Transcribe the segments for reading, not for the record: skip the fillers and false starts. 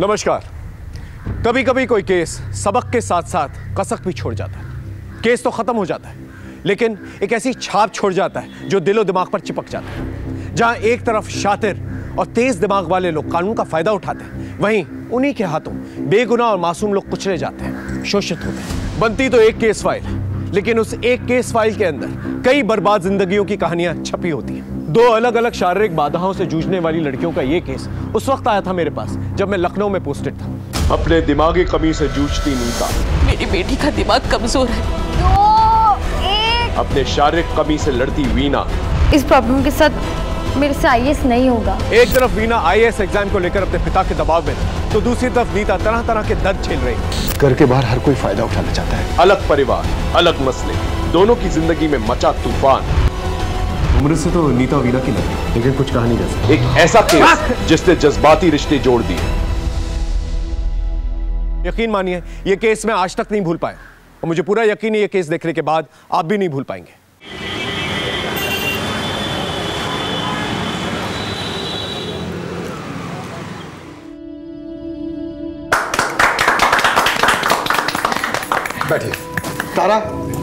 नमस्कार। कभी कभी कोई केस सबक के साथ साथ कसक भी छोड़ जाता है। केस तो खत्म हो जाता है, लेकिन एक ऐसी छाप छोड़ जाता है जो दिलो दिमाग पर चिपक जाता है। जहां एक तरफ शातिर और तेज दिमाग वाले लोग कानून का फायदा उठाते हैं, वहीं उन्हीं के हाथों बेगुनाह और मासूम लोग कुचले जाते हैं, शोषित होते हैं। बनती तो एक केस फाइल, लेकिन उस एक केस फाइल के अंदर कई बर्बाद जिंदगियों की कहानियां छपी होती हैं। 2 अलग अलग शारीरिक बाधाओं से जूझने वाली लड़कियों का यह केस उस वक्त आया था मेरे पास जब मैं लखनऊ में पोस्टेड था। अपने दिमागी कमी से जूझती नीता। मेरी बेटी का दिमाग कमजोर है। 2, 1। अपने शारीरिक कमी से लड़ती वीना। इस प्रॉब्लम के साथ मेरे से आईएएस नहीं होगा। एक तरफ वीना आईएएस एग्जाम को लेकर अपने पिता के दबाव में, तो दूसरी तरफ नीता तरह तरह के दर्द झेल रही। घर के बाहर हर कोई फायदा उठाना चाहता है। अलग परिवार, अलग मसले, दोनों की जिंदगी में मचा तूफान। उम्र से तो नीता वीना की लगी, लेकिन कुछ कहा नहीं जा सकता। एक ऐसा केस जिसने जज्बाती रिश्ते जोड़ दिए। यकीन मानिए, यह केस मैं आज तक नहीं भूल पाया, और मुझे पूरा यकीन है यह केस देखने के बाद आप भी नहीं भूल पाएंगे। बैठिए। तारा,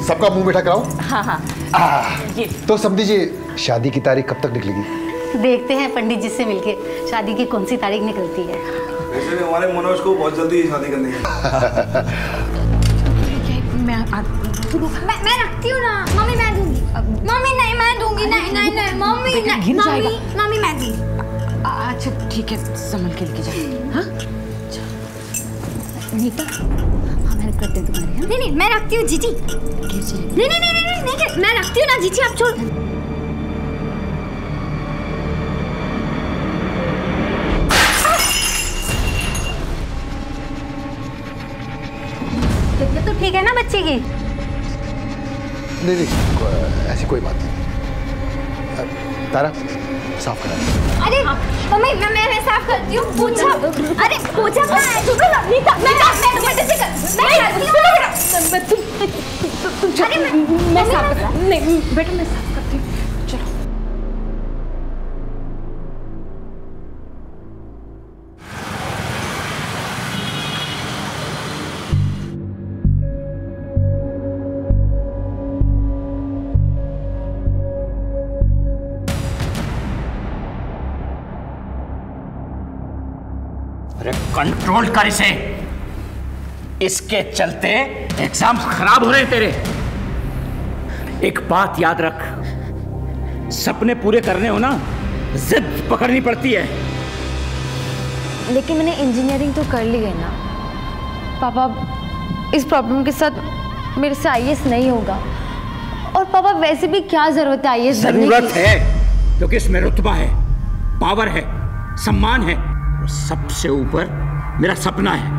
सबका मुंह मीठा कराओ। हाँ। ये तो सब दीजिए, शादी की तारीख कब तक निकलेगी? देखते हैं पंडित जी से मिलके शादी की कौन सी तारीख निकलती है। वैसे भी हमारे मनोज को बहुत जल्दी शादी करनी है। मैं रखती हूँ ना। मम्मी मैं दूंगी। मम्मी नहीं, मैं दूंगी। नहीं नहीं नहीं मम्मी नहीं। मम्मी मैं दूंगी। अच्छा ठीक है, संभल के लेके जा। हाँ नीता, मैं कर दे तुम्हारे। नहीं नहीं मैं रखती हूँ जीजी। नहीं नहीं नहीं नहीं नहीं मैं रखती हूँ ना जीजी, आप छोड़। तबीयत तो ठीक है ना बच्चे की? नहीं, ऐसी कोई बात नहीं। तारा, साफ करा। अरे मम्मी मैं साफ करती हूँ। पूछा, अरे पूछा कहाँ है? नीता, मैं साफ कर। नहीं बेटा, मैं साफ करती हूँ। चलो। अरे कंट्रोल कर इसे, इसके चलते एग्जाम खराब हो रहे हैं तेरे। एक बात याद रख, सपने पूरे करने हो ना, जिद पकड़नी पड़ती है। लेकिन मैंने इंजीनियरिंग तो कर ली है ना पापा। इस प्रॉब्लम के साथ मेरे से आईएएस नहीं होगा। और पापा वैसे भी क्या जरूरत है आईएएस बनने की? जरूरत है क्योंकि इसमें रुतबा है, पावर है, सम्मान है, और सबसे ऊपर मेरा सपना है।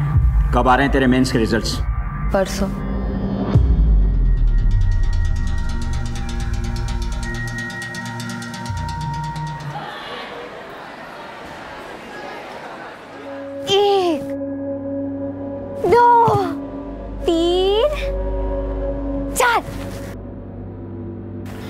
कब आ रहे हैं तेरे मेंस के रिजल्ट्स? परसों। एक, 2, 3, 4।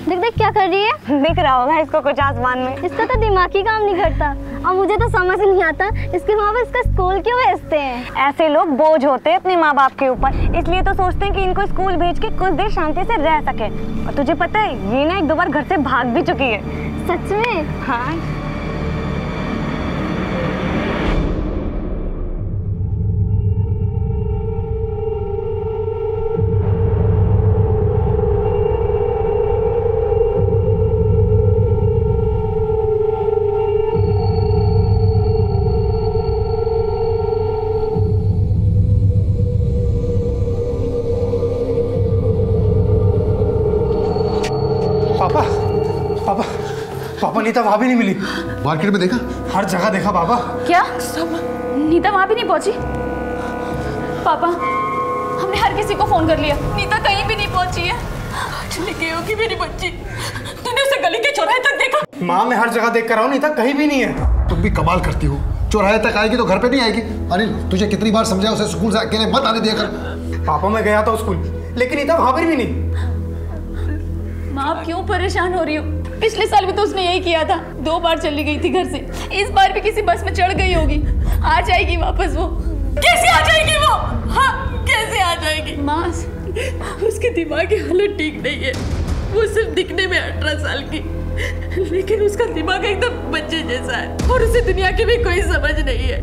देख क्या कर रही है? दिख रहा होगा इसको कुछ आसमान में। इसका तो दिमाग ही काम नहीं करता, और मुझे तो समझ नहीं आता इसके माँ बाप इसका स्कूल क्यों भेजते हैं। ऐसे लोग बोझ होते हैं अपने माँ बाप के ऊपर, इसलिए तो सोचते हैं कि इनको स्कूल भेज के कुछ देर शांति से रह सके। और तुझे पता है, ये ना 1-2 बार घर से भाग भी चुकी है। सच में? हाँ। पापा नीता वहां भी नहीं मिली। मार्केट में देखा? हर जगह देखा पापा। क्या नीता वहां भी नहीं पहुंची? पापा, हमने हर किसी को फोन कर लिया, नीता कहीं भी नहीं पहुंची है। चली गई होगी मेरी बच्ची। तूने उसे गली के चौराहे तक देखा? माँ, मैं हर जगह देख कर रहा हूँ, नीता कहीं भी नहीं है। तुम भी कमाल करती हो, चौराहे तक आएगी तो घर पे नहीं आएगी। अनिल, तुझे कितनी बार समझाया उसे स्कूल से अकेले मत आने दिया कर। पापा मैं गया था स्कूल, लेकिन नीता वहां पर भी नहीं। माँ, आप क्यों परेशान हो रही हो? पिछले साल भी तो उसने यही किया था, 2 बार चली गई थी घर से। इस बार भी किसी बस में चढ़ गई होगी। आ जाएगी वापस वो। कैसे आ जाएगी वो? हाँ, कैसे आ जाएगी? माँ, उसके दिमाग की हालत ठीक नहीं है। वो सिर्फ दिखने में 18 साल की, लेकिन उसका दिमाग एकदम बच्चे जैसा है और उसे दुनिया की भी कोई समझ नहीं है।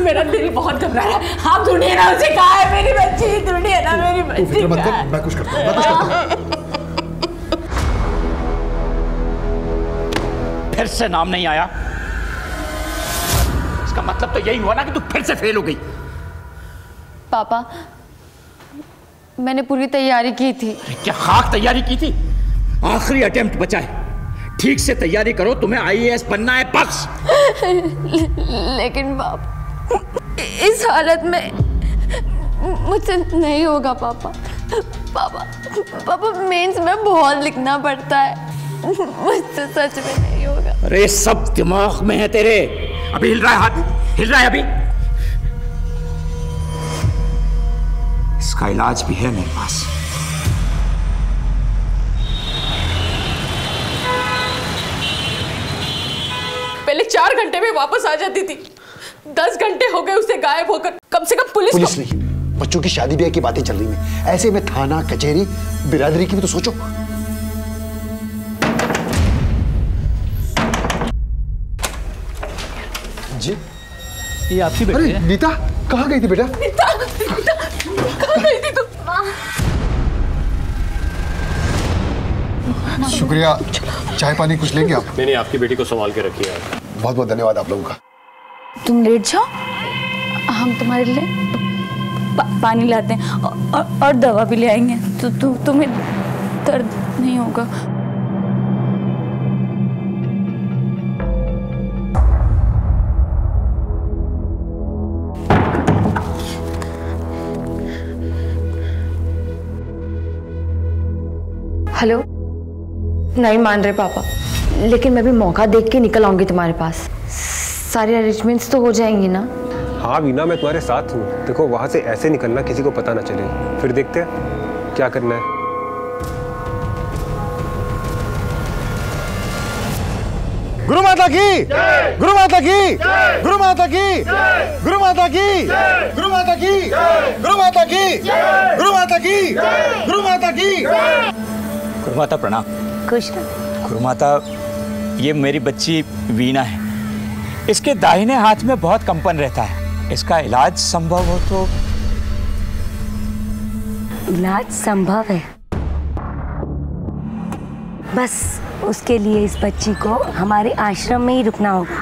मेरा दिल बहुत घबरा रहा है। आप ढूंढिए ना उसे, कहाँ है मेरी बच्ची? ढूंढिए ना मेरी बच्ची। मैं कुछ करता हूँ। फिर से नाम नहीं आया, इसका मतलब तो यही हुआ ना कि तू फिर से फेल हो गई। पापा, मैंने पूरी तैयारी की थी। क्या खाक तैयारी की थी? आखिरी अटेम्प्ट बचा है, ठीक से तैयारी करो, तुम्हें IAS बनना है बस। लेकिन पापा, इस हालत में मुझसे नहीं होगा पापा। पापा मेंस में बहुत लिखना पड़ता है, मुझसे सच में नहीं होगा। अरे सब दिमाग में है तेरे। अभी हिल रहा है हाथ, हिल रहा है अभी। इसका इलाज भी है मेरे पास। पहले 4 घंटे में वापस आ जाती थी, 10 घंटे हो गए उसे गायब होकर। कम से कम पुलिस नहीं, बच्चों की शादी ब्याह की बातें चल रही हैं, ऐसे में थाना कचहरी बिरादरी की भी तो सोचो। जी, ये आपकी बेटी है? नीता कहाँ गई थी बेटा? नीता कहाँ गई थी तुम? शुक्रिया, चाय पानी कुछ लेंगे आप? नहीं, आपकी बेटी को संभाल के रखिए। बहुत बहुत धन्यवाद आप लोगों का। तुम लेट जाओ, हम तुम्हारे लिए पानी लाते हैं और दवा भी ले आएंगे, तो तुम्हें दर्द नहीं होगा। हेलो, नहीं मान रहे पापा, लेकिन मैं भी मौका देख के निकल आऊंगी तुम्हारे पास। सारे अरेंजमेंट्स तो हो जाएंगी ना? हाँ वीना, मैं तुम्हारे साथ हूँ। देखो, वहां से ऐसे निकलना किसी को पता ना चले, फिर देखते हैं क्या करना है। गुरु माता की, गुरु माता की, गुरु माता की, गुरु माता की, गुरु माता की, गुरु माता की, गुरु माता की, गुरु माता की। गुरु माता प्रणाम। खुश गुरु माता, ये मेरी बच्ची वीना है। इसके दाहिने हाथ में बहुत कंपन रहता है, इसका इलाज संभव हो तो। इलाज संभव है, बस उसके लिए इस बच्ची को हमारे आश्रम में ही रुकना होगा।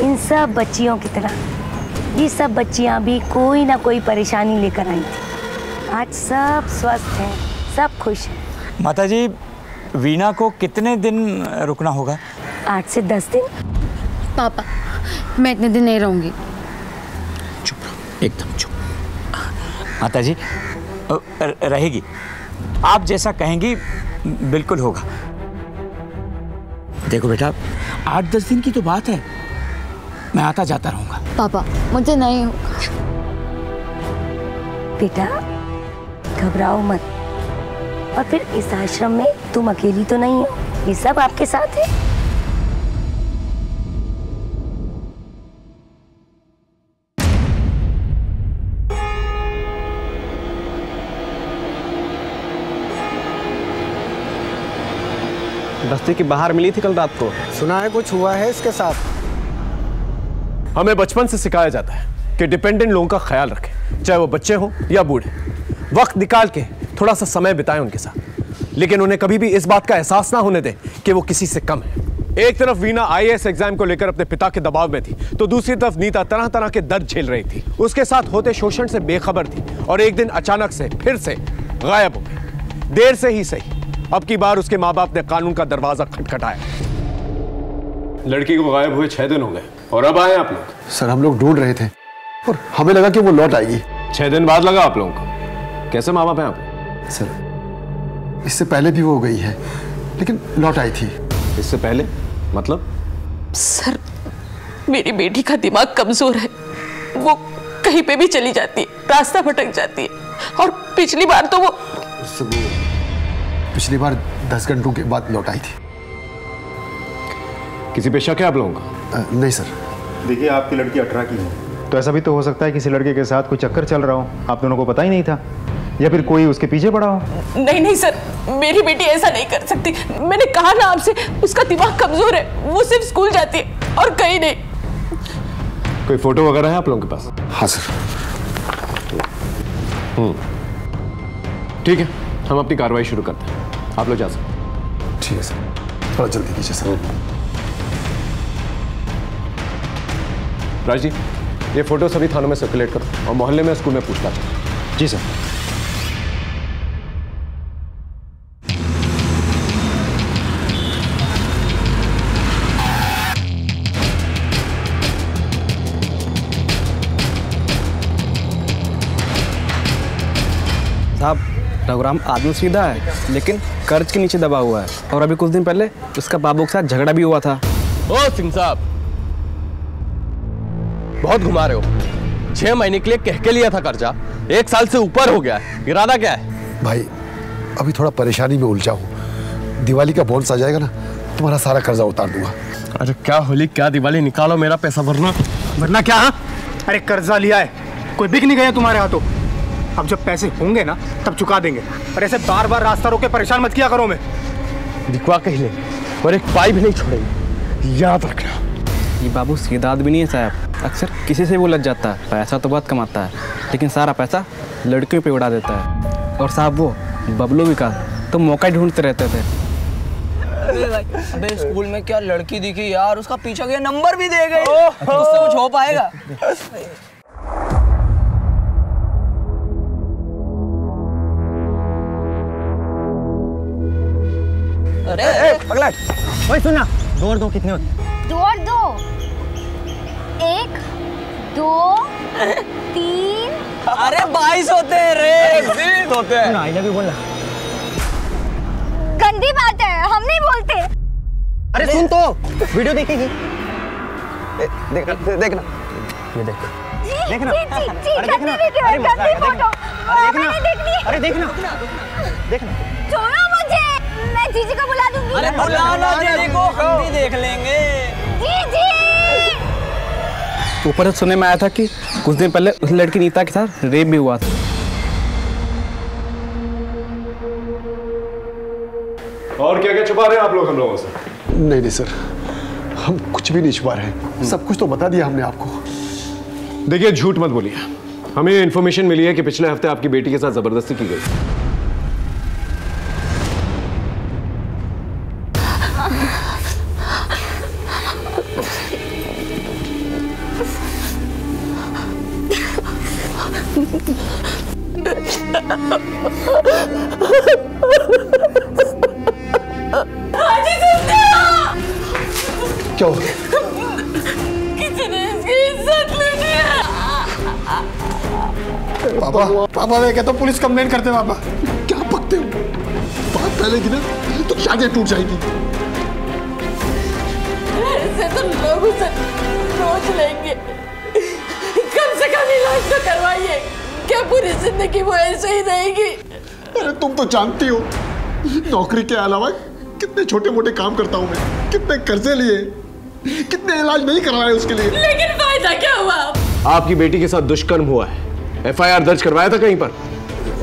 इन सब बच्चियों की तरह ये सब बच्चियां भी कोई ना कोई परेशानी लेकर आई थी। आज सब स्वस्थ हैं, सब खुश हैं। माता जी, वीना को कितने दिन रुकना होगा? 8 से 10 दिन। पापा, मैं इतने दिन नहीं रहूंगी। चुप, एकदम चुप। माता जी, रहेगी, आप जैसा कहेंगी बिल्कुल होगा। देखो बेटा, 8-10 दिन की तो बात है, मैं आता जाता रहूंगा। पापा, मुझे नहीं होगा। बेटा घबराओ मत, और फिर इस आश्रम में तुम अकेली तो नहीं हो, ये सब आपके साथ है। बस्ती के बाहर मिली थी कल रात को। सुना है कुछ हुआ है इसके साथ। हमें बचपन से सिखाया जाता है कि डिपेंडेंट लोगों का ख्याल रखें, चाहे वो बच्चे हों या बूढ़े। वक्त निकाल के थोड़ा सा समय बिताएं उनके साथ, लेकिन उन्हें कभी भी इस बात का एहसास ना होने दें कि वो किसी से कम है। एक तरफ वीना IAS एग्जाम को लेकर अपने पिता के दबाव में थी, तो दूसरी तरफ नीता तरह तरह के दर्द झेल रही थी। उसके साथ होते शोषण से बेखबर थी और एक दिन अचानक से फिर से गायब हो गई। देर से ही सही, अब की बार उसके माँ बाप ने कानून का दरवाजा खटखटाया। लड़की को गायब हुए 6 दिन हो गए और अब आए आप लोग। सर, हम लोग ढूंढ रहे थे और हमें लगा कि वो लौट आएगी। 6 दिन बाद लगा आप लोगों को? कैसे माँ बाप हैं आप? सर, इससे पहले भी वो गई है, लेकिन लौट आई थी। इससे पहले मतलब? सर, मेरी बेटी का दिमाग कमजोर है, वो कहीं पे भी चली जाती है, रास्ता भटक जाती है। और पिछली बार तो वो पिछली बार 10 घंटों के बाद लौट आई थी। किसी पे शक है आप लोगों का? नहीं सर। देखिए आपकी लड़की 18 की है, तो ऐसा भी तो हो सकता है किसी लड़के के साथ कोई चक्कर चल रहा हो, आप दोनों को पता ही नहीं था, या फिर कोई उसके पीछे पड़ा हो। नहीं नहीं सर, मेरी बेटी ऐसा नहीं कर सकती। मैंने कहा ना आपसे, उसका दिमाग कमजोर है, वो सिर्फ स्कूल जाती है और कहीं नहीं। कोई फोटो वगैरह है आप लोगों के पास? हाँ सर। ठीक है, हम अपनी कार्रवाई शुरू करते हैं, आप लोग जा सकते। ठीक है सर, थोड़ा जल्दी कीजिए सर। राज जी, ये फोटो सभी थानों में सर्कुलेट करो और मोहल्ले में स्कूल में पूछताछ करो। जी सर। साहब, रघुराम आदमी सीधा है लेकिन कर्ज के नीचे दबा हुआ है, और अभी कुछ दिन पहले उसका बाबू के साथ झगड़ा भी हुआ था। ओ सिंह साहब, बहुत घुमा रहे हो। 6 महीने के लिए कह के लिया था कर्जा, 1 साल से ऊपर हो गया है। इरादा क्या है? भाई अभी थोड़ा परेशानी में उलझा हूँ, दिवाली का बोनस आ जाएगा ना, तुम्हारा सारा कर्जा उतार दूंगा। अरे क्या होली क्या दिवाली, निकालो मेरा पैसा वरना क्या? अरे कर्जा लिया है, कोई बिक नहीं गया तुम्हारे हाथों। अब जब पैसे होंगे ना तब चुका देंगे, और ऐसे बार बार रास्ता रोके परेशान मत किया करो। मैं दिखवा कहीं ले और एक पाई भी नहीं छोड़ेंगे, याद रखना। ये बाबू सीधा आदमी नहीं है साहब, अक्सर किसी से वो लग जाता है। पैसा तो बहुत कमाता है लेकिन सारा पैसा लड़कियों पे उड़ा देता है। और साहब वो बबलू विकास तो मौका ही ढूंढते रहते थे। अबे स्कूल में क्या लड़की दिखी यार, उसका पीछा गया, नंबर भी दे गए। उससे कुछ हो पाएगा? अरे पगला, ओए सुनना, 2 और 2 कितने होते? 2 और 2 1 2 3। अरे 22 होते हैं रे, 20 होते हैं। आई लव यू बोलना। गंदी बात है, हम नहीं बोलते। अरे सुन तो, वीडियो देखेगी? देखना ये देख, देखना। अरे देखना, अरे देखना, देखना। छोड़ो मुझे, मैं जीजी को बुला दूंगी। अरे बुलाना जीजी को, हम भी देख लेंगे। जीजी! ऊपर से सुनने में आया था कि कुछ दिन पहले उस लड़की नीता के साथ रेप भी हुआ था। और क्या क्या छुपा रहे हैं आप लोग हम लोगों से? नहीं सर, हम कुछ भी नहीं छुपा रहे हैं, सब कुछ तो बता दिया हमने आपको। देखिए झूठ मत बोलिए, हमें इन्फॉर्मेशन मिली है कि पिछले हफ्ते आपकी बेटी के साथ जबरदस्ती की गई। क्या हो गया? किसी ने इसकी इज्जत ले लिया। पापा मैं कहता हूँ पुलिस कंप्लेंट करते। पापा क्या पकते हो? बात पहले की ना तो शादी टूट जाएगी। ऐसे तो लोग उसे रोज लेंगे, कम से कम इलाज तो करवाइए, क्या पूरी जिंदगी वो ऐसे ही रहेगी? अरे तुम तो जानती हो नौकरी के अलावा कितने छोटे मोटे काम करता हूँ मैं, कितने कर्जे लिए, कितने इलाज नहीं करवाए उसके लिए। लेकिन फायदा क्या हुआ? आपकी बेटी के साथ दुष्कर्म हुआ है, FIR दर्ज करवाया था कहीं पर?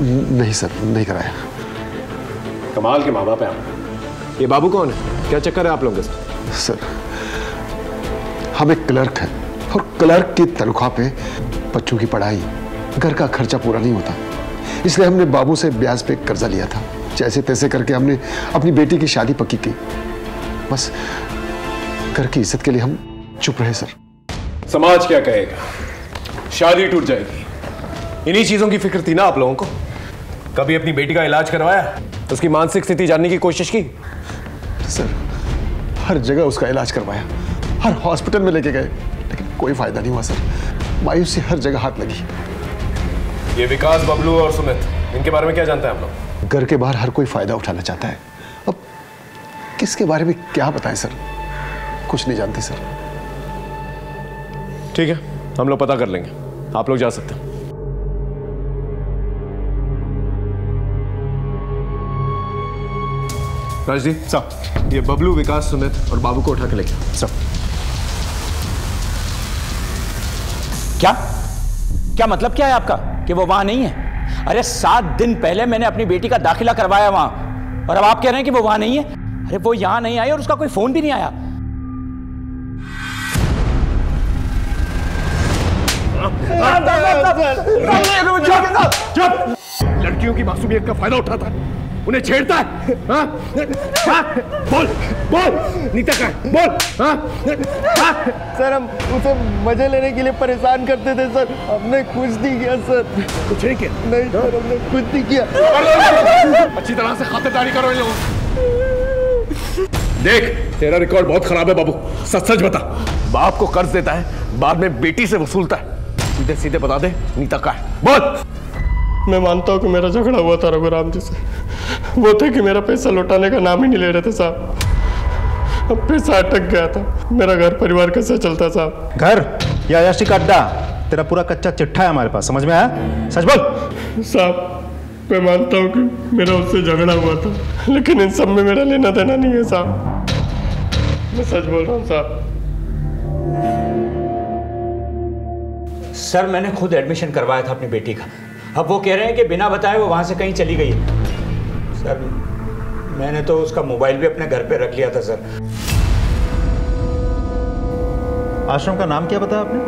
नहीं सर, नहीं कराया। कमाल के माँ बाप हैं आप। ये बाबू कौन है, क्या चक्कर है आप लोगों के साथ? सर हम एक क्लर्क हैं और क्लर्क की तनख्वाह पे बच्चों की पढ़ाई, घर का खर्चा पूरा नहीं होता, इसलिए हमने बाबू से ब्याज पे कर्जा लिया था। जैसे तैसे करके हमने अपनी बेटी की शादी पक्की की। बस घर की इज्जत के लिए हम चुप रहे सर। समाज क्या कहेगा, शादी टूट जाएगी, इन्हीं चीजों की फिक्र थी ना आप लोगों को? कभी अपनी बेटी का इलाज करवाया, उसकी मानसिक स्थिति जानने की कोशिश की? सर हर जगह उसका इलाज करवाया, हर हॉस्पिटल में लेके गए, लेकिन कोई फायदा नहीं हुआ सर। मायूसी हर जगह हाथ लगी। ये विकास, बबलू और सुमित, इनके बारे में क्या जानते हैं आप लोग? घर के बाहर हर कोई फायदा उठाना चाहता है, अब किसके बारे में क्या बताएं सर, कुछ नहीं जानते सर। ठीक है, हम लोग पता कर लेंगे, आप लोग जा सकते हैं। राजदीप साहब, ये बबलू, विकास, सुमित और बाबू को उठा के ले गया सब। क्या क्या मतलब क्या है आपका कि वो वहां नहीं है? अरे 7 दिन पहले मैंने अपनी बेटी का दाखिला करवाया वहां, और अब आप कह रहे हैं कि वो वहां नहीं है? अरे वो यहां नहीं आई और उसका कोई फोन भी नहीं आया। लड़कियों की मासूमियत का फायदा उठाता है, उन्हें छेड़ता है। हाँ? हाँ? बोल बोल, नीता का बोल। हाँ? हाँ? सर हम उसे मजे लेने के लिए परेशान करते थे सर, हमने कुछ नहीं किया सर। कुछ नहीं किया? नहीं सर, हमने कुछ नहीं किया। अच्छी तरह से खातिरदारी करो इन लोगों। देख, तेरा रिकॉर्ड बहुत खराब है बाबू, सच सच बता। बाप को कर्ज देता है, बाद में बेटी से वसूलता है। सीधे सीधे बता दे, नीता का है, बोल। मैं मानता हूँ कि मेरा झगड़ा हुआ था रघुराम जी से, वो थे कि मेरा पैसा लौटाने का नाम ही नहीं ले रहे थे साहब। अब पैसा अटक गया था, मेरा घर परिवार कैसे चलता साहब? घर या याशी का अड्डा, तेरा पूरा कच्चा चिट्ठा है हमारे पास, समझ में आया? सच बोल। साहब मैं मानता हूँ कि मेरा उससे झगड़ा हुआ था, लेकिन इन सब में मेरा लेना देना नहीं है साहब, मैं सच बोल रहा हूँ साहब। सर मैंने खुद एडमिशन करवाया था अपनी बेटी का, अब वो कह रहे हैं कि बिना बताए वो वहां से कहीं चली गई है। सर मैंने तो उसका मोबाइल भी अपने घर पे रख लिया था सर। आश्रम का नाम क्या बताया आपने?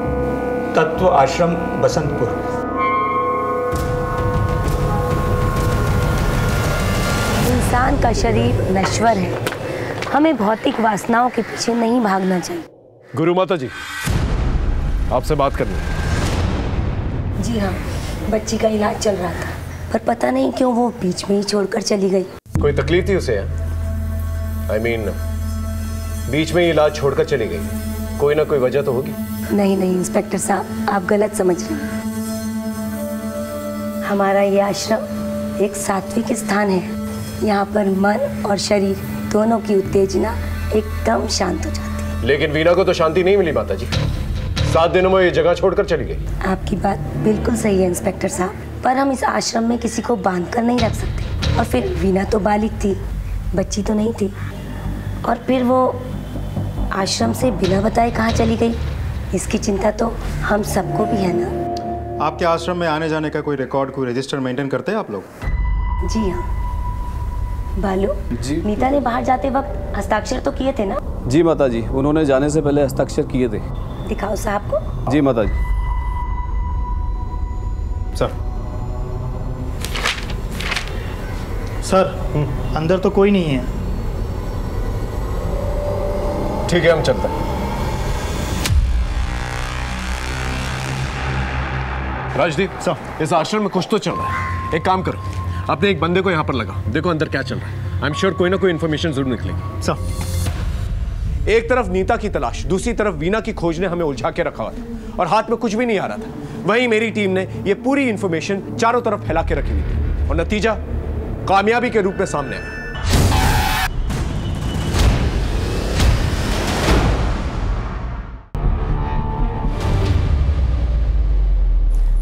तत्व आश्रम बसंतपुर। इंसान का शरीर नश्वर है, हमें भौतिक वासनाओं के पीछे नहीं भागना चाहिए। गुरु माता जी, आपसे बात करनी है। जी हाँ, बच्ची का इलाज चल रहा था, पर पता नहीं क्यों वो बीच में ही छोड़कर चली गई। कोई तकलीफ थी उसे? I mean, बीच में ही इलाज छोड़कर चली गई, कोई ना कोई वजह तो होगी। नहीं नहीं इंस्पेक्टर साहब, आप गलत समझ रहे हैं। हमारा ये आश्रम एक सात्विक स्थान है, यहाँ पर मन और शरीर दोनों की उत्तेजना एकदम शांत हो जाती है। लेकिन वीना को तो शांति नहीं मिली माता जी, 7 दिनों में ये जगह छोड़कर चली गई। आपकी बात बिल्कुल सही है इंस्पेक्टर साहब, पर हम इस आश्रम में किसी को बांध कर नहीं रख सकते। और फिर वीना तो बालिग थी, बच्ची तो नहीं थी, और फिर वो आश्रम से बिना बताए कहाँ चली गई, इसकी चिंता तो हम सबको भी है ना। आपके आश्रम में आने जाने का कोई रिकॉर्ड, कोई रजिस्टर मेंटेन करते हैं आप लोग? जी हाँ। बालू जी, नीता ने बाहर जाते वक्त हस्ताक्षर तो किए थे ना? जी माता जी, उन्होंने जाने से पहले हस्ताक्षर किए थे। दिखाओ साहब को। जी माता जी। सर अंदर तो कोई नहीं है। ठीक है, हम चलते हैं। राजदीप सर, इस आश्रम में कुछ तो चल रहा है। एक काम करो, अपने एक बंदे को यहाँ पर लगाओ, देखो अंदर क्या चल रहा है। आई एम श्योर कोई ना कोई इन्फॉर्मेशन जरूर निकलेगी। सर, एक तरफ नीता की तलाश, दूसरी तरफ वीना की खोज ने हमें उलझा के रखा हुआ था और हाथ में कुछ भी नहीं आ रहा था। वहीं मेरी टीम ने ये पूरी इंफॉर्मेशन चारों तरफ फैला के रखी हुई थी और नतीजा कामयाबी के रूप में सामने आया।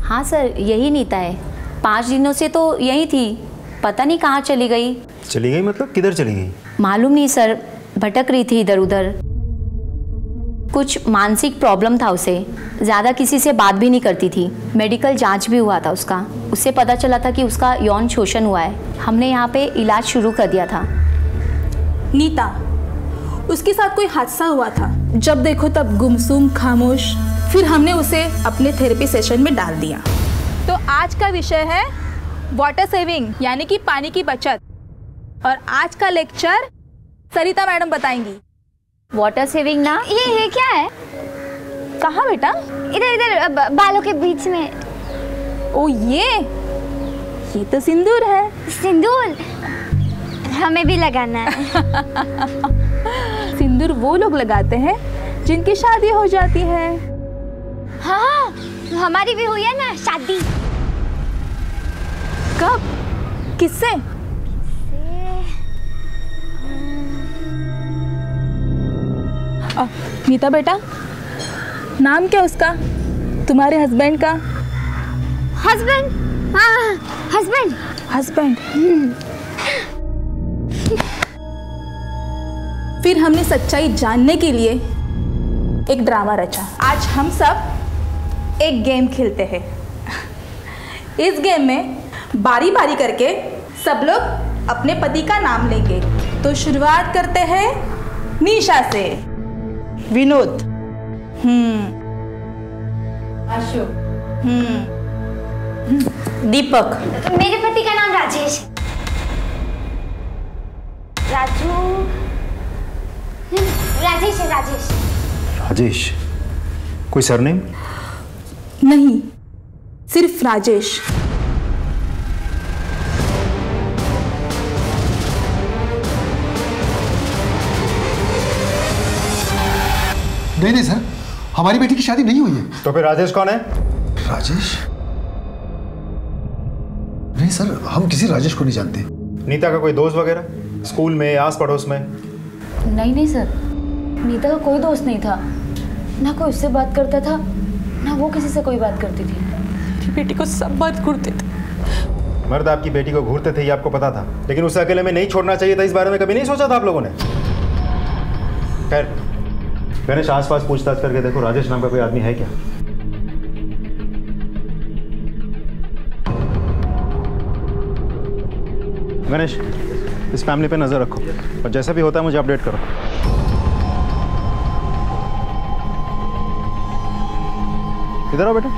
हाँ सर, यही नीता है। 5 दिनों से तो यही थी, पता नहीं कहाँ चली गई। चली गई मतलब किधर चली गई? मालूम नहीं सर, भटक रही थी इधर उधर। कुछ मानसिक प्रॉब्लम था उसे, ज़्यादा किसी से बात भी नहीं करती थी। मेडिकल जांच भी हुआ था उसका, उससे पता चला था कि उसका यौन शोषण हुआ है। हमने यहाँ पे इलाज शुरू कर दिया था। नीता, उसके साथ कोई हादसा हुआ था, जब देखो तब गुमसुम खामोश। फिर हमने उसे अपने थेरेपी सेशन में डाल दिया। तो आज का विषय है वाटर सेविंग, यानी कि पानी की बचत, और आज का लेक्चर सरिता मैडम बताएंगी। वाटर सेविंग ना, ये क्या है? कहाँ बेटा? इधर इधर बालों के बीच में। ओ ये तो सिंदूर है। सिंदूर हमें भी लगाना है। सिंदूर वो लोग लगाते हैं जिनकी शादी हो जाती है। हाँ, हमारी भी हुई है ना शादी। कब? किससे? नीता बेटा, नाम क्या उसका, तुम्हारे हस्बैंड का? हस्बैंड? हाँ, हस्बैंड। हस्बैंड। फिर हमने सच्चाई जानने के लिए एक ड्रामा रचा। आज हम सब एक गेम खेलते हैं। इस गेम में बारी बारी करके सब लोग अपने पति का नाम लेंगे। तो शुरुआत करते हैं निशा से। विनोद। अशोक। दीपक। मेरे पति का नाम राजेश। राजेश है। राजेश? कोई सरनेम? नहीं, सिर्फ राजेश। नहीं सर, हमारी बेटी की शादी नहीं हुई है। तो फिर राजेश कौन है? राजेश? नहीं सर, हम किसी राजेश को नहीं जानते। नीता का कोई दोस्त वगैरह स्कूल में, आस पड़ोस में? नहीं सर, नीता का कोई दोस्त नहीं था। ना कोई उससे बात करता था, ना वो किसी से कोई बात करती थी। मेरी बेटी को सब बात घूरते थे। मर्द आपकी बेटी को घूरते थे ये आपको पता था, लेकिन उसे अकेले में नहीं छोड़ना चाहिए था। इस बारे में कभी नहीं सोचा था आप लोगों ने? खैर, गणेश आसपास पूछताछ करके देखो, राजेश नाम का कोई आदमी है क्या? गणेश, इस फैमिली पे नजर रखो और जैसा भी होता है मुझे अपडेट करो। इधर आओ बेटा।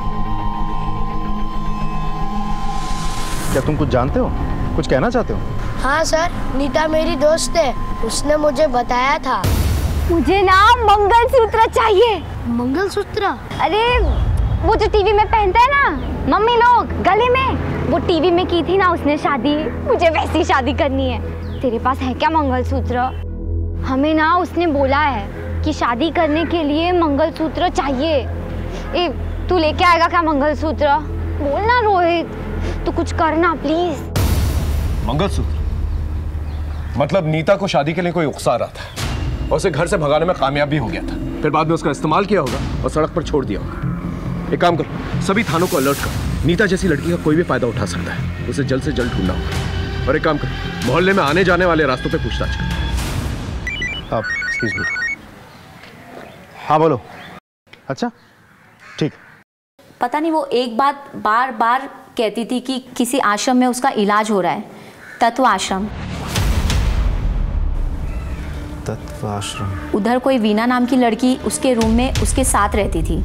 क्या तुम कुछ जानते हो, कुछ कहना चाहते हो? हाँ सर, नीता मेरी दोस्त है, उसने मुझे बताया था। मुझे ना मंगलसूत्र चाहिए। मंगलसूत्र? अरे वो जो टीवी में पहनते हैं ना मम्मी लोग गले में, वो टीवी में की थी ना उसने शादी, मुझे वैसी शादी करनी है। तेरे पास है क्या मंगलसूत्र? हमें ना उसने बोला है कि शादी करने के लिए मंगलसूत्र चाहिए। ए, तू लेके आएगा क्या मंगलसूत्र? बोलना रोहित, तू कुछ करना प्लीज। मंगलसूत्र? मतलब नीता को शादी के लिए कोई उकसा रहा था और उसे घर से भगाने में कामयाब भी हो गया था, फिर बाद में उसका इस्तेमाल किया होगा और सड़क पर छोड़ दिया होगा। एक काम करो, सभी थानों को अलर्ट करो। नीता जैसी लड़की का कोई भी फायदा उठा सकता है, उसे जल्द से जल्द ढूंढना होगा। और एक काम करो, मोहल्ले में आने जाने वाले रास्तों पे पूछताछ करो। आप एक्सक्यूज मी। हाँ बोलो। अच्छा ठीक। पता नहीं वो एक बात बार बार कहती थी कि किसी आश्रम में उसका इलाज हो रहा है, तत्व आश्रम। तत्व आश्रम? उधर कोई वीना नाम की लड़की उसके रूम में उसके साथ रहती थी।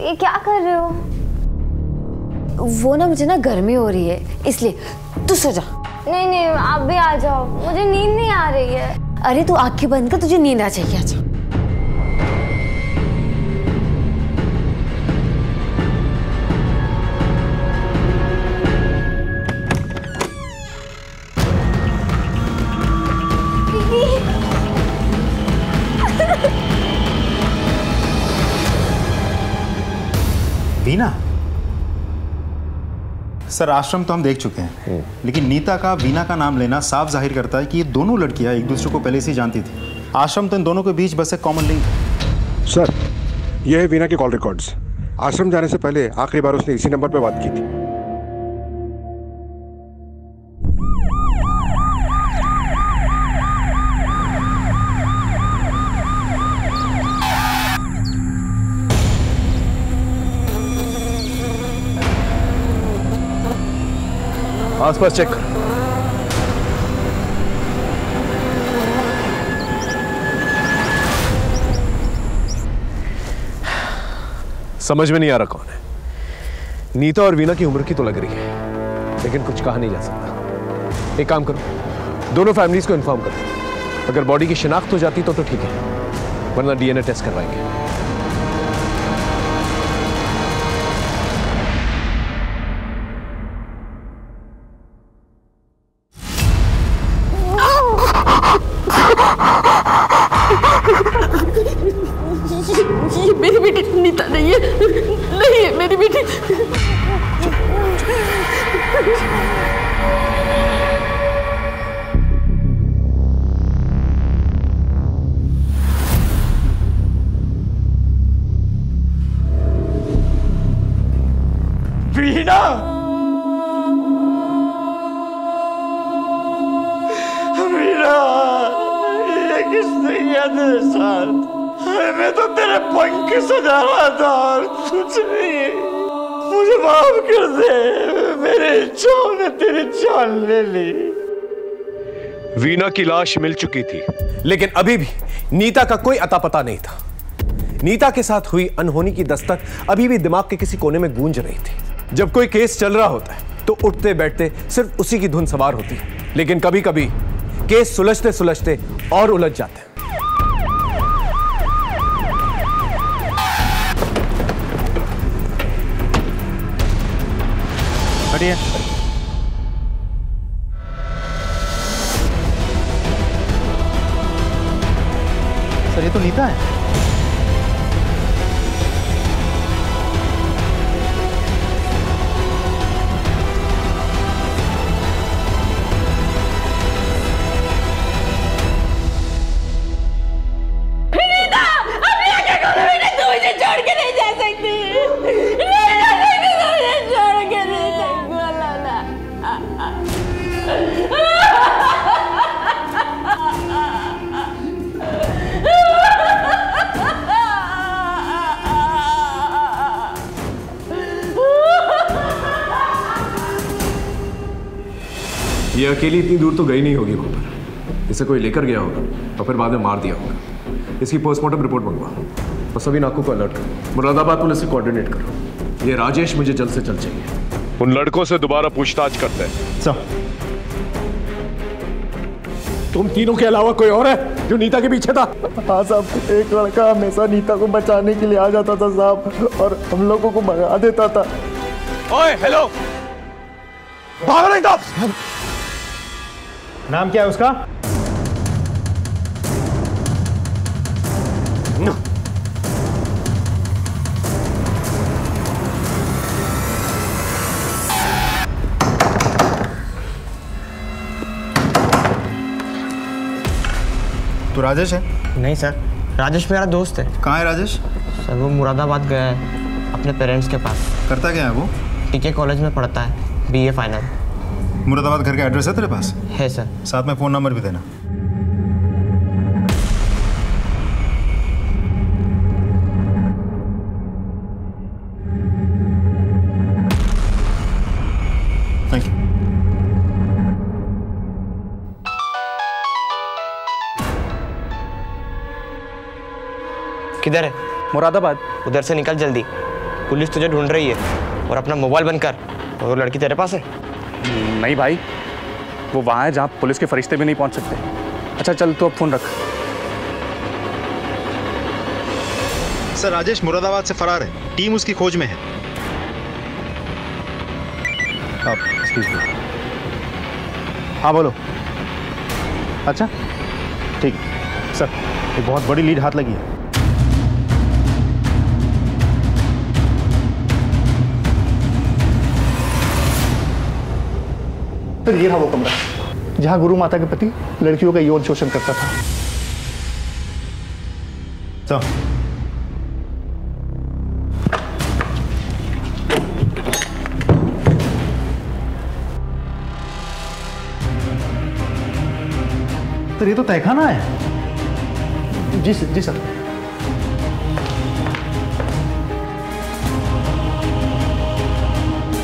ये क्या कर रहे हो? वो ना मुझे ना गर्मी हो रही है, इसलिए तू सो जा। नहीं आप भी आ जाओ, मुझे नींद नहीं आ रही है। अरे तू आंखें बंद कर, तुझे नींद आ जाएगी। आ जा। वीना? सर आश्रम तो हम देख चुके हैं, लेकिन नीता का वीना का नाम लेना साफ जाहिर करता है कि ये दोनों लड़कियां एक दूसरे को पहले से ही जानती थी। आश्रम तो इन दोनों के बीच बस एक कॉमन लिंक है। सर ये है वीना के कॉल रिकॉर्ड्स। आश्रम जाने से पहले आखिरी बार उसने इसी नंबर पर बात की थी। आसपास चेक कर। समझ में नहीं आ रहा कौन है। नीता और वीना की उम्र की तो लग रही है, लेकिन कुछ कहा नहीं जा सकता। एक काम करो, दोनों फैमिलीज को इन्फॉर्म करो। अगर बॉडी की शिनाख्त हो जाती तो ठीक है, वरना डीएनए टेस्ट करवाएंगे। ये मेरी बेटी नीता नहीं है, नहीं नहीं है मेरी बेटी। वीणा, वीणा, ये किसने किया तेरे साथ? मैं तो तेरे पंख सजा रहा था और कुछ नहीं। मुझे माफ कर दे, मेरे इच्छाओं ने तेरी जान ले ली। वीणा की लाश मिल चुकी थी, लेकिन अभी भी नीता का कोई अता पता नहीं था। नीता के साथ हुई अनहोनी की दस्तक अभी भी दिमाग के किसी कोने में गूंज रही थी। जब कोई केस चल रहा होता है तो उठते बैठते सिर्फ उसी की धुन सवार होती है, लेकिन कभी कभी केस सुलझते सुलझते और उलझ जाते हैं। बढ़िया। सर ये तो नीता है। छोड़ के नहीं जा सकती, नहीं जा सकती, मुझे छोड़ के नहीं जा ये अकेली इतनी दूर तो गई नहीं होगी वहां पर। इसे कोई लेकर गया होगा और फिर बाद में मार दिया होगा। इसकी पोस्टमार्टम रिपोर्ट मंगवा और सभी नाकों को अलर्ट करो। मुरादाबाद पुलिस से कोऑर्डिनेट करो। ये राजेश मुझे जल्द से जल्द चाहिए। उन लड़कों से दोबारा पूछताछ करते हैं। सर, तुम तीनों के अलावा कोई और है जो नीता के पीछे था? हाँ साहब, एक लड़का हमेशा नीता को बचाने के लिए आ जाता था साहब, और हम लोगों को भगा देता था। ओए हेलो, भागो नहीं तो। नाम क्या है उसका? तो राजेश है? नहीं सर, राजेश मेरा दोस्त है। कहाँ है राजेश? सर वो मुरादाबाद गया है अपने पेरेंट्स के पास। करता क्या है वो? टीके कॉलेज में पढ़ता है, BA फाइनल। मुरादाबाद घर का एड्रेस है तेरे पास? है सर। साथ में फ़ोन नंबर भी देना। Thank you. किधर है? मुरादाबाद। उधर से निकल जल्दी, पुलिस तुझे ढूंढ रही है। और अपना मोबाइल बंद कर। और वो लड़की तेरे पास है? नहीं भाई, वो वहाँ है जहाँ पुलिस के फरिश्ते भी नहीं पहुँच सकते। अच्छा चल, तू अब फ़ोन रख। सर, राजेश मुरादाबाद से फरार है। टीम उसकी खोज में है। आप एक्सक्यूज मी। हाँ बोलो। अच्छा ठीक है सर, एक बहुत बड़ी लीड हाथ लगी है। तो ये रहा वो कमरा जहां गुरु माता के पति लड़कियों का यौन शोषण करता था। तो ये तो तहखाना है। जी सर, जी सर।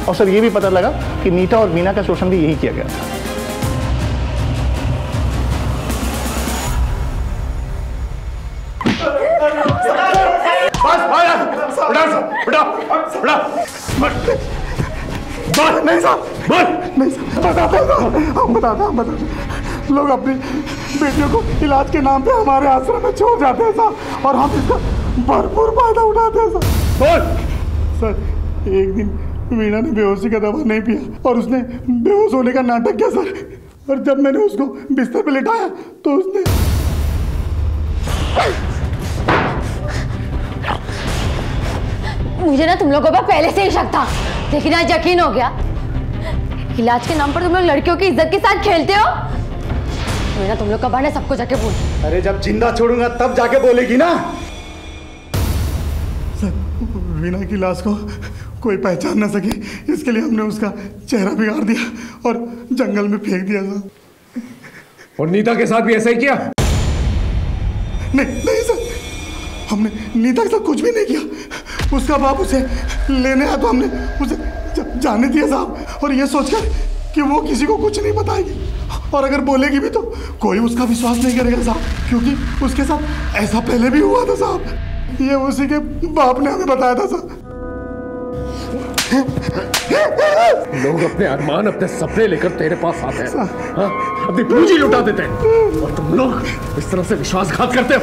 और सर ये भी पता लगा कि नीता और वीणा का शोषण भी यही किया गया था। नहीं साहब, नहीं साहब, बताते लोग अपनी बेटियों को इलाज के नाम पे हमारे आश्रम में छोड़ जाते हैं साहब, और हम इसका भरपूर फायदा उठाते हैं साहब। सर एक दिन वीणा ने बेहोशी का दवा नहीं पिया और उसने बेहोश होने का नाटक किया सर, और जब मैंने उसको बिस्तर पे लिटाया तो उसने मुझे ना तुम लोगों पर पहले से ही शक था, लेकिन आज यकीन हो गया। इलाज के नाम पर तुम लोग लड़कियों की इज्जत के साथ खेलते हो। मैं ना तुम लोग का बहाने सबको जाके बोल। अरे जब जिंदा छोड़ूंगा तब जाके बोलेगी ना। सर, वीना की लाश को कोई पहचान ना सके, इसके लिए हमने उसका चेहरा बिगाड़ दिया और जंगल में फेंक दिया सर। और नीता के साथ भी ऐसा ही किया? नहीं सर, हमने नीता के साथ कुछ भी नहीं किया। उसका बाप उसे लेने आया तो हमने उसे जाने दिया साहब, और ये सोचकर कि वो किसी को कुछ नहीं बताएगी, और अगर बोलेगी भी तो कोई उसका विश्वास नहीं करेगा साहब, क्योंकि उसके साथ ऐसा पहले भी हुआ था साहब। ये उसी के बाप ने हमें बताया था साहब। लोग अपने अरमान, अपने सपने लेकर तेरे पास आते हैं, हाँ? अपनी पूंजी लुटा देते हैं, और तुम लोग इस तरह से विश्वासघात करते हो।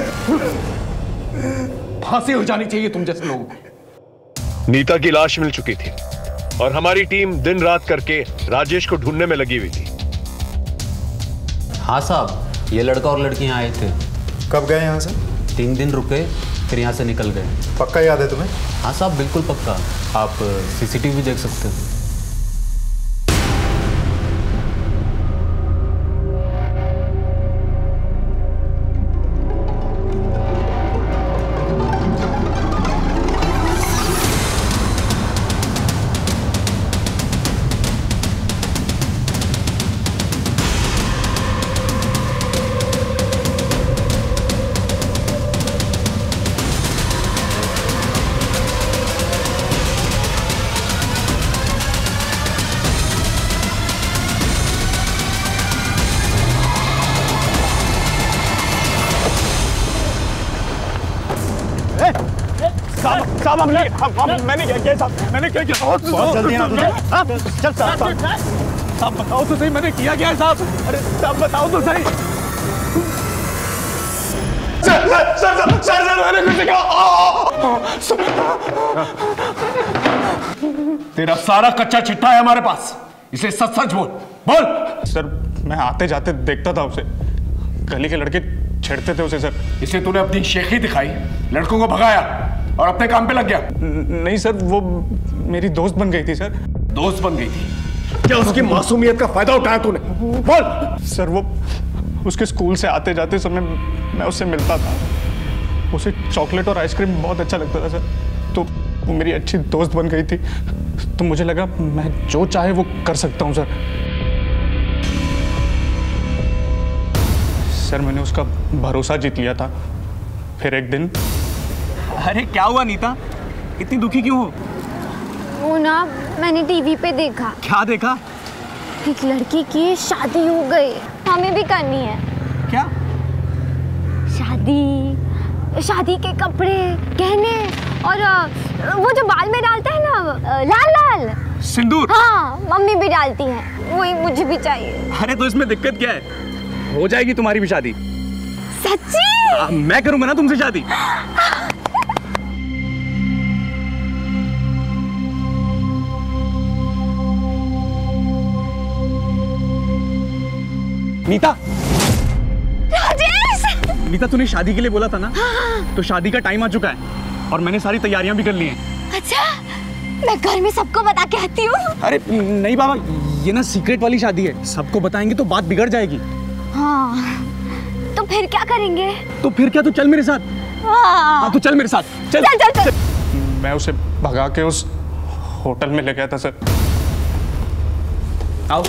फांसी हो जानी चाहिए तुम जैसे लोगों को। नीता की लाश मिल चुकी थी और हमारी टीम दिन रात करके राजेश को ढूंढने में लगी हुई थी। हाँ साहब, ये लड़का और लड़की यहाँ आए थे। कब गए यहाँ से? 3 दिन रुके, फिर यहाँ से निकल गए। पक्का याद है तुम्हें? हाँ साहब, बिल्कुल पक्का। आप सीसीटीवी देख सकते हो। मैंने क्या किया साहब? मैंने क्या किया? बहुत जल्दी ना तुझे। हाँ? चल साहब बताओ तो सही, मैंने किया क्या है साहब? अरे साहब बताओ तो सही। सर मैंने कुछ कहा। तेरा सारा कच्चा चिट्ठा है हमारे पास, इसे सच सच बोल। सर मैं आते जाते देखता था उसे, गली के लड़के छेड़ते थे उसे सर। इसे तूने अपनी शेखी दिखाई, लड़कों को भगाया और अपने काम पे लग गया? नहीं सर, वो मेरी दोस्त बन गई थी सर। दोस्त बन गई थी? क्या उसकी मासूमियत का फायदा उठाया तूने? बोल। सर वो उसके स्कूल से आते जाते समय मैं उससे मिलता था, उसे चॉकलेट और आइसक्रीम बहुत अच्छा लगता था सर, तो वो मेरी अच्छी दोस्त बन गई थी, तो मुझे लगा मैं जो चाहे वो कर सकता हूँ सर। सर मैंने उसका भरोसा जीत लिया था। फिर एक दिन। अरे क्या हुआ नीता, इतनी दुखी क्यों हो? वो ना मैंने टीवी पे देखा। क्या देखा? एक लड़की की शादी हो गई, हमें भी करनी है। क्या? शादी के कपड़े, गहने, और वो जो बाल में डालते हैं ना लाल लाल सिंदूर। हाँ, मम्मी भी डालती हैं, वही मुझे भी चाहिए। अरे तो इसमें दिक्कत क्या है, हो जाएगी तुम्हारी भी शादी। सच्ची? मैं करूंगा ना तुमसे शादी। नीता। राजेश! नीता तूने शादी के लिए बोला था ना? हाँ। तो शादी का टाइम आ चुका है और मैंने सारी तैयारियां भी कर ली हैं। अच्छा, मैं घर में सबको बता के आती हूँ। अरे नहीं बाबा, ये ना सीक्रेट वाली शादी है, सबको बताएंगे तो बात बिगड़ जाएगी। हाँ, तो फिर क्या करेंगे? तो फिर क्या, तू चल मेरे साथ। हाँ, तो चल मेरे साथ। चल चल चल, चल। मैं उसे भगा के उस होटल में ले गया था सर। आओ।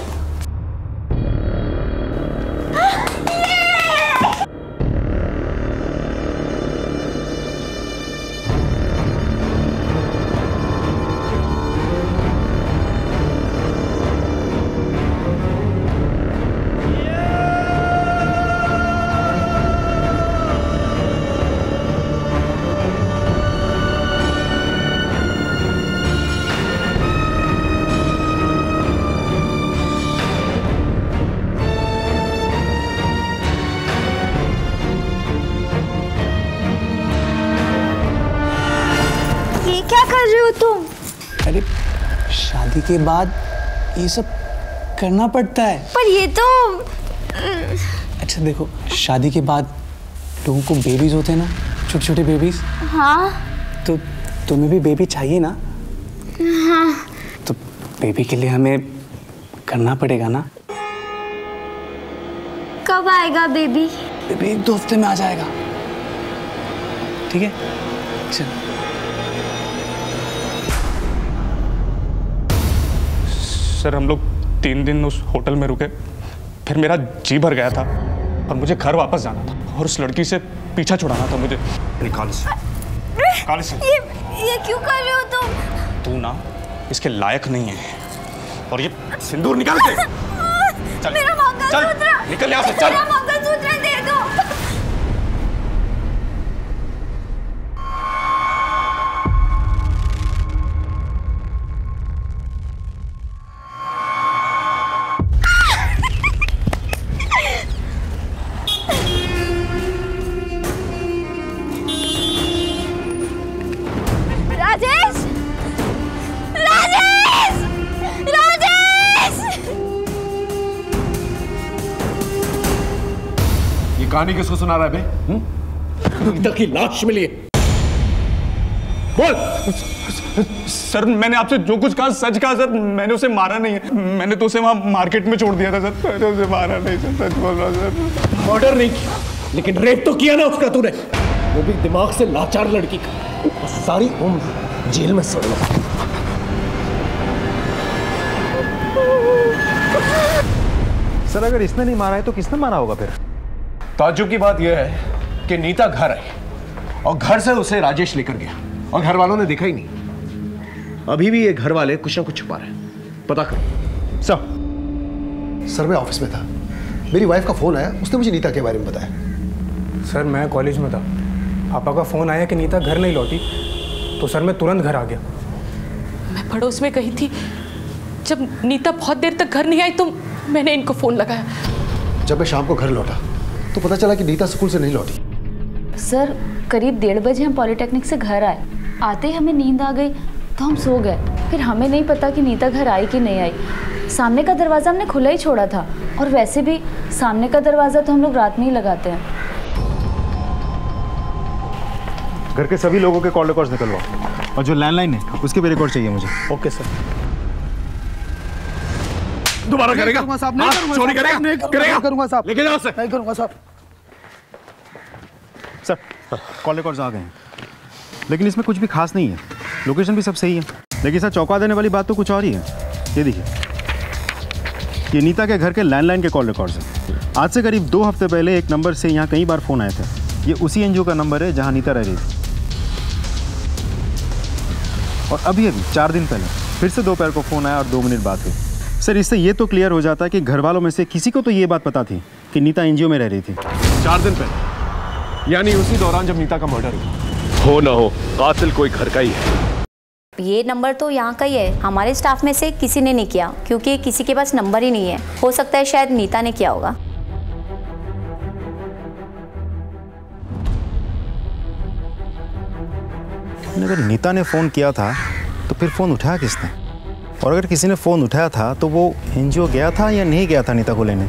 अरे शादी के बाद ये सब करना पड़ता है। पर ये तो अच्छा देखो, शादी के बाद लोगों को बेबीज होते हैं ना, छोटे छोटे बेबीज। हाँ। तो तुम्हें भी बेबी चाहिए ना? हाँ। तो बेबी के लिए हमें करना पड़ेगा ना? कब आएगा बेबी? बेबी 1-2 हफ्ते में आ जाएगा। ठीक है, चल। सर हम लोग 3 दिन उस होटल में रुके, फिर मेरा जी भर गया था और मुझे घर वापस जाना था और उस लड़की से पीछा छुड़ाना था मुझे। निकाल इसे। ये क्यों कर रहे हो तुम? तू ना इसके लायक नहीं है। और ये सिंदूर निकाल के चल, मेरा मंगलसूत्र, निकल यहाँ से, चल। मेरा मंगलसूत्र दे दो। राजेश! राजेश! राजेश! ये कहानी किसको सुना रहा है बे? नीता की लाश मिली है। बोल। सर मैंने आपसे जो कुछ कहा सच कहा सर। मैंने उसे मारा नहीं है, मैंने तो उसे वहां मार्केट में छोड़ दिया था सर। मैंने उसे मारा नहीं सर, सच बोल रहा सर। मर्डर नहीं किया, लेकिन रेप तो किया ना उसका तूने, वो भी दिमाग से लाचार लड़की का, और सारी उम्र जेल में सड़ गया। सर अगर इसने नहीं मारा है तो किसने मारा होगा फिर? ताज्जुब की बात यह है कि नीता घर आई और घर से उसे राजेश लेकर गया और घर वालों ने देखा ही नहीं। अभी भी ये घर वाले कुछ ना कुछ छुपा रहे हैं, पता करो। सर मैं ऑफिस में था, मेरी वाइफ का फोन आया, उसने मुझे नीता के बारे में बताया। सर मैं कॉलेज में था, पापा का फ़ोन आया कि नीता घर नहीं लौटी, तो सर मैं तुरंत घर आ गया। मैं पड़ोस में कहीं थी, जब नीता बहुत देर तक घर नहीं आई तो मैंने इनको फ़ोन लगाया। जब मैं शाम को घर लौटा तो पता चला कि नीता स्कूल से नहीं लौटी। सर करीब 1:30 बजे हम पॉलिटेक्निक से घर आए, आते ही हमें नींद आ गई तो हम सो गए। फिर हमें नहीं पता कि नीता घर आई कि नहीं आई। सामने का दरवाज़ा हमने खुला ही छोड़ा था, और वैसे भी सामने का दरवाज़ा तो हम लोग रात में ही लगाते हैं। घर के सभी लोगों के कॉल रिकॉर्ड्स निकलवाओ, और जो लैंडलाइन है उसके भी रिकॉर्ड चाहिए मुझे। Okay sir. दोबारा करेगा? चोरी करेगा? नहीं करूंगा साहब। लेके जाओ सर। नहीं करूंगा साहब। सर कॉल रिकॉर्ड्स आ गए हैं, लेकिन इसमें कुछ भी खास नहीं है, लोकेशन भी सब सही है, लेकिन सर चौंका देने वाली बात तो कुछ और ही है। ये देखिए, ये नीता के घर के लैंडलाइन के कॉल रिकॉर्ड्स हैं। आज से करीब 2 हफ्ते पहले एक नंबर से यहाँ कई बार फ़ोन आए थे। ये उसी एनजीओ का नंबर है जहाँ नीता रह रही थी। और अभी 4 दिन पहले फिर से दोपहर को फ़ोन आया और 2 मिनट बात हुई। सर इससे ये तो क्लियर हो जाता है कि घर वालों में से किसी को तो ये बात पता थी कि नीता एनजीओ में रह रही थी। 4 दिन पहले, यानी उसी दौरान जब नीता का मर्डर हुआ। हो ना हो, कातिल कोई घर का ही है। ये नंबर तो यहाँ का ही है, हमारे स्टाफ में से किसी ने नहीं किया, क्योंकि किसी के पास नंबर ही नहीं है। हो सकता है शायद नीता ने किया होगा। अगर नीता ने फ़ोन किया था तो फिर फ़ोन उठाया किसने? और अगर किसी ने फ़ोन उठाया था तो वो एनजीओ गया था या नहीं गया था नीता को लेने?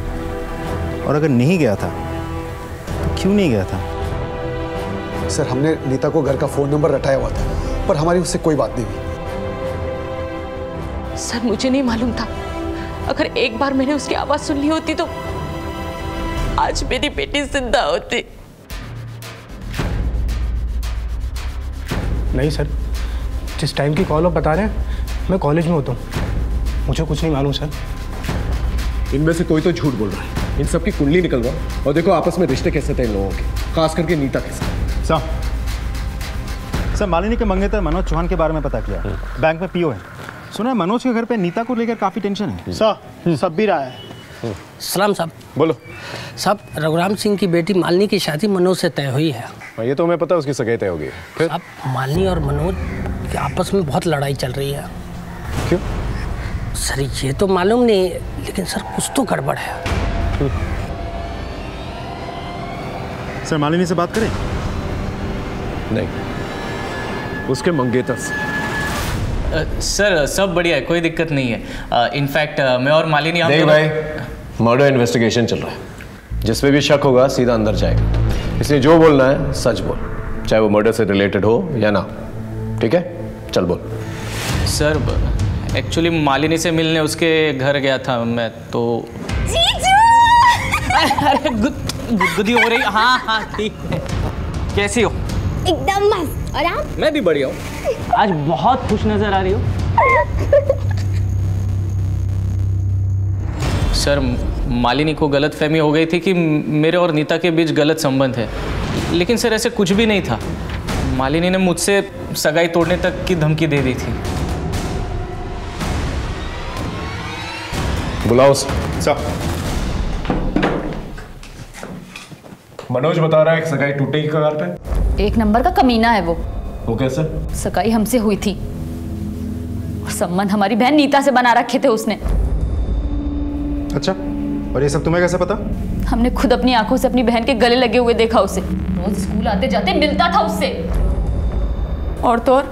और अगर नहीं गया था तो क्यों नहीं गया था? सर हमने नीता को घर का फ़ोन नंबर रटाया हुआ था, पर हमारी उससे कोई बात नहीं हुई। सर मुझे नहीं मालूम था, अगर एक बार मैंने उसकी आवाज़ सुन ली होती तो आज मेरी बेटी जिंदा होती। नहीं सर, जिस टाइम की कॉल आप बता रहे हैं मैं कॉलेज में होता हूँ, मुझे कुछ नहीं मालूम सर। इनमें से कोई तो झूठ बोल रहा है। इन सब की कुंडली निकलवाओ और देखो आपस में रिश्ते कैसे थे इन लोगों के, खास करके नीता के साथ। सर मालिनी के मंगेतर मनोज चौहान के बारे में पता किया, बैंक में पीओ है। सुना है मनोज के घर पे नीता को लेकर काफ़ी टेंशन है। सर सब भी रहा है। सलाम साहब। बोलो साहब, रघुराम सिंह की बेटी मालिनी की शादी मनोज से तय हुई है। ये तो हमें पता है, उसकी सगाई तय होगी। फिर अब मालिनी और मनोज के आपस में बहुत लड़ाई चल रही है। क्यों? सर ये तो मालूम नहीं, लेकिन सर कुछ तो गड़बड़ है। सर मालिनी से बात करें? नहीं, उसके मंगेतर से। सर सब बढ़िया है, कोई दिक्कत नहीं है। इनफैक्ट मैं और मालिनी नहीं भाई, मर्डर इन्वेस्टिगेशन चल रहा है, जिस पे भी शक होगा सीधा अंदर जाएगा। इसलिए जो बोलना है सच बोल, चाहे वो मर्डर से रिलेटेड हो या ना। ठीक है, चल बोल। सर एक्चुअली मालिनी से मिलने उसके घर गया था मैं तो। अरे गुदगुदी हो रही। हाँ हाँ ठीक है। कैसी हो? एकदम मस्त। और आप? मैं भी बढ़िया हूँ। आज बहुत खुश नजर आ रही हो। सर मालिनी को गलतफहमी हो गई थी कि मेरे और नीता के बीच गलत संबंध है, लेकिन सर ऐसे कुछ भी नहीं था। मालिनी ने मुझसे सगाई तोड़ने तक की धमकी दे दी थी। बुलाओ सर। मनोज बता रहा है कि सगाई टूटे की कगार पे। एक नंबर का कमीना है वो कैसे? सगाई हमसे हुई थी और संबंध हमारी बहन नीता से बना रखे थे उसने। अच्छा, और ये सब तुम्हें कैसे पता? हमने खुद अपनी आंखों से अपनी बहन के गले लगे हुए देखा उसे। रोज स्कूल आते जाते मिलता था उससे। और तो और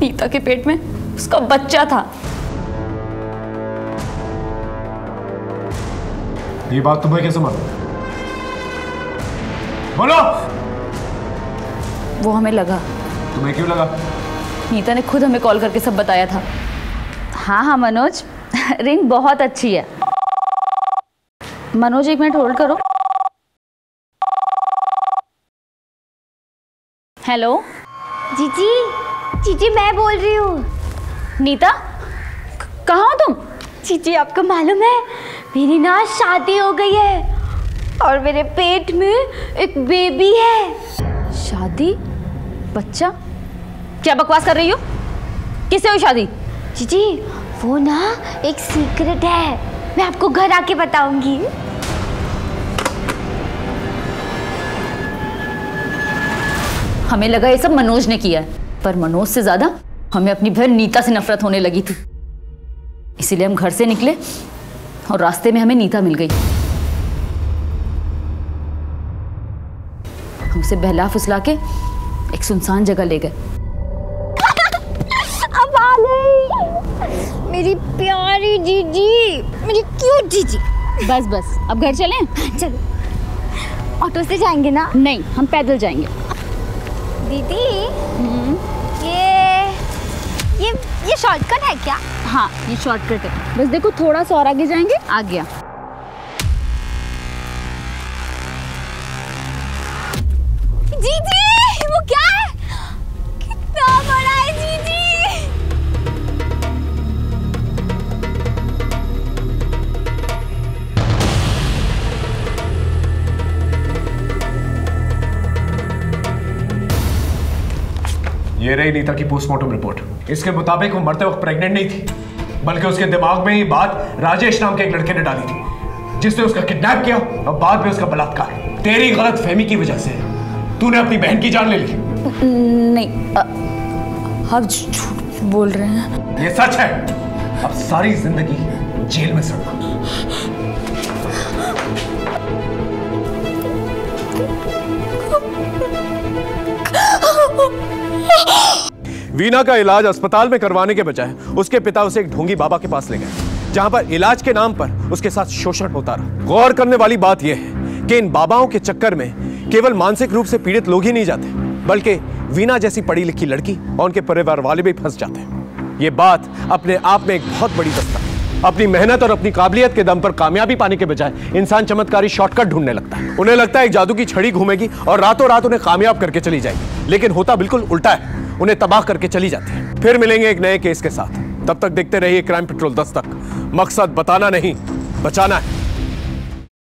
नीता के पेट में उसका बच्चा था। ये बात तुम्हें कैसे मालूम? बोलो। वो हमें लगा। तुम्हें क्यों लगा? नीता ने खुद हमें कॉल करके सब बताया था। हाँ हाँ मनोज, रिंग बहुत अच्छी है। मनोज 1 मिनट होल्ड करो। हेलो जीजी, जीजी मैं बोल रही हूँ। नीता, कहाँ हो तुम? जीजी आपको मालूम है मेरी ना शादी हो गई है और मेरे पेट में एक बेबी है। शादी? बच्चा? क्या बकवास कर रही हो? किससे हुई शादी? जीजी वो ना एक सीक्रेट है, मैं आपको घर आके बताऊंगी। हमें लगा ये सब मनोज ने किया है, पर मनोज से ज्यादा हमें अपनी बहन नीता से नफरत होने लगी थी। इसीलिए हम घर से निकले और रास्ते में हमें नीता मिल गई। हमसे बहला फुसला के एक सुनसान जगह ले गए। अब आ गई मेरी प्यारी जीजी, मेरी क्यूट जीजी। बस बस, अब घर चलें? चलो। ऑटो से जाएंगे ना? नहीं, हम पैदल जाएंगे। दीदी ये शॉर्टकट है क्या? हाँ ये शॉर्टकट है, बस देखो थोड़ा सा और आगे जाएंगे, आ गया। जीजी वो क्या है? कितना बड़ा है जीजी। ये रही नीता की पोस्टमार्टम रिपोर्ट। इसके मुताबिक वो मरते वक्त प्रेग्नेंट नहीं थी, बल्कि उसके दिमाग में ये बात राजेश नाम के एक लड़के ने डाली थी, जिसने उसका किडनैप किया और बाद में उसका बलात्कार। तेरी गलत फहमी की वजह से तूने अपनी बहन की जान ले ली। नहीं, आप झूठ बोल रहे हैं। ये सच है। अब सारी जिंदगी जेल में सड़ना। वीना का इलाज अस्पताल में करवाने के बजाय उसके पिता उसे एक ढोंगी बाबा के पास ले गए, जहां पर इलाज के नाम पर उसके साथ शोषण होता रहा। गौर करने वाली बात यह है कि इन बाबाओं के चक्कर में केवल मानसिक रूप से पीड़ित लोग ही नहीं जाते, बल्कि वीना जैसी पढ़ी लिखी लड़की और उनके परिवार वाले भी फंस जाते हैं। ये बात अपने आप में एक बहुत बड़ी दस्तक है। अपनी मेहनत और अपनी काबिलियत के दम पर कामयाबी पाने के बजाय इंसान चमत्कारी शॉर्टकट ढूंढने लगता है। उन्हें लगता है एक जादू की छड़ी घूमेगी और रातों रात उन्हें कामयाब करके चली जाएगी, लेकिन होता बिल्कुल उल्टा है। उन्हें तबाह करके चली जाती है। फिर मिलेंगे एक नए केस के साथ। तब तक देखते रहिए क्राइम पेट्रोल 10 तक। मकसद बताना नहीं, बचाना है।